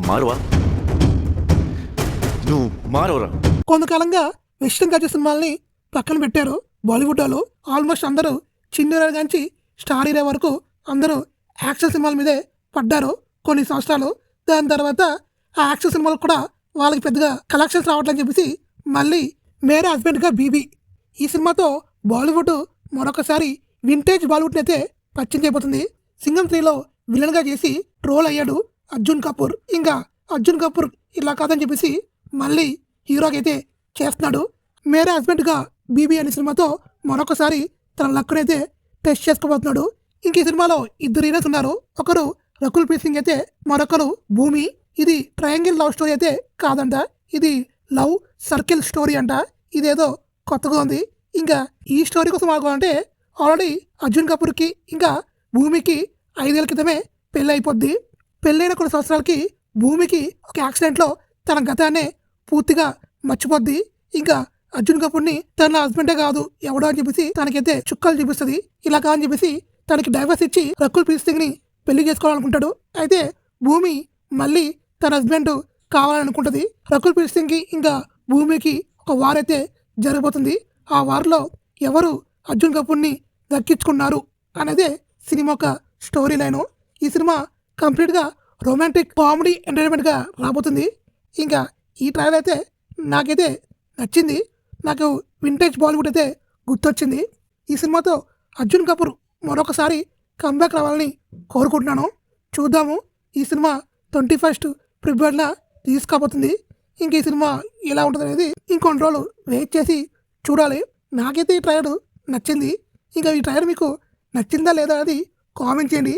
మారువా? నువ్వు మారవరా? కొంతకాలంగా western culture సినిమాల్ని పక్కన పెట్టారు. బాలీవుడ్ వాళ్ళు ఆల్మోస్ట్ అందరూ చిన్న నుంచి స్టార్ హీరో వరకు అందరూ యాక్షన్ సినిమాల మీదే పడ్డారు కొన్ని సంవత్సరాలు. దాని తర్వాత ఆ యాక్షన్ సినిమాలు కూడా వాళ్ళకి పెద్దగా కలెక్షన్స్ రావట్లని చెప్పేసి మళ్ళీ మేరే హస్బెండ్గా బీబీ ఈ సినిమాతో బాలీవుడ్ మరొకసారి వింటేజ్ బాలీవుడ్ని అయితే పరిచయం చేయబోతుంది. సింగం 3లో విలన్గా చేసి ట్రోల్ అయ్యాడు అర్జున్ కపూర్. ఇంకా అర్జున్ కపూర్ ఇలా కాదని చెప్పేసి మళ్ళీ హీరోకి అయితే చేస్తున్నాడు. మేరే హస్బెండ్గా బీబీ అనే సినిమాతో మరొకసారి తన లక్కునైతే అయితే టెస్ట్ చేసుకోబోతున్నాడు. ఇంక ఈ సినిమాలో ఇద్దరు హీరోస్ ఉన్నారు. ఒకరు రకుల్ ప్రీత్ సింగ్ అయితే, మరొకరు భూమి. ఇది ట్రయాంగిల్ లవ్ స్టోరీ అయితే కాదంట, ఇది లవ్ సర్కిల్ స్టోరీ అంట. ఇదేదో కొత్తగా ఉంది. ఇంకా ఈ స్టోరీ కోసం ఆడుకోవాలంటే ఆల్రెడీ అర్జున్ కపూర్కి ఇంకా భూమికి 5 ఏళ్ల క్రితమే పెళ్ళి అయిపోద్ది. పెళ్ళైన కొన్ని సంవత్సరాలకి భూమికి ఒక యాక్సిడెంట్లో తన గతాన్ని పూర్తిగా మర్చిపోద్ది. ఇంకా అర్జున్ కపూర్ని తన హస్బెండే కాదు ఎవడో అని చెప్పేసి తనకైతే చుక్కలు చూపిస్తుంది. ఇలా కాదని చెప్పేసి తనకి డైవర్స్ ఇచ్చి రకుల్ ప్రీత్ సింగ్ ని పెళ్లి చేసుకోవాలనుకుంటాడు. అయితే భూమి మళ్ళీ తన హస్బెండ్ కావాలనుకుంటుంది. రకుల్ ప్రీత్ సింగ్ కి ఇంకా భూమికి ఒక వార్ అయితే జరగబోతుంది. ఆ వార్లో ఎవరు అర్జున్ కపూర్ని దక్కించుకున్నారు అనేదే సినిమా ఒక స్టోరీ లైను. ఈ సినిమా కంప్లీట్గా రొమాంటిక్ కామెడీ ఎంటర్టైన్మెంట్గా రాబోతుంది. ఇంకా ఈ ట్రైలర్ అయితే నాకైతే నచ్చింది. నాకు వింటేజ్ బాలీవుడ్ అయితే గుర్తొచ్చింది. ఈ సినిమాతో అర్జున్ కపూర్ మరొకసారి కంబ్యాక్ రావాలని కోరుకుంటున్నాను. చూద్దాము. ఈ సినిమా 21st ఫిబ్రవరిన తీసుకోబోతుంది. ఇంక ఈ సినిమా ఎలా ఉంటుంది అనేది ఇంకొన్ని రోజులు వెయిట్ చేసి చూడాలి. నాకైతే ఈ ట్రైలర్ నచ్చింది. ఇంకా ఈ ట్రైలర్ మీకు నచ్చిందా లేదా అనేది కామెంట్ చేయండి.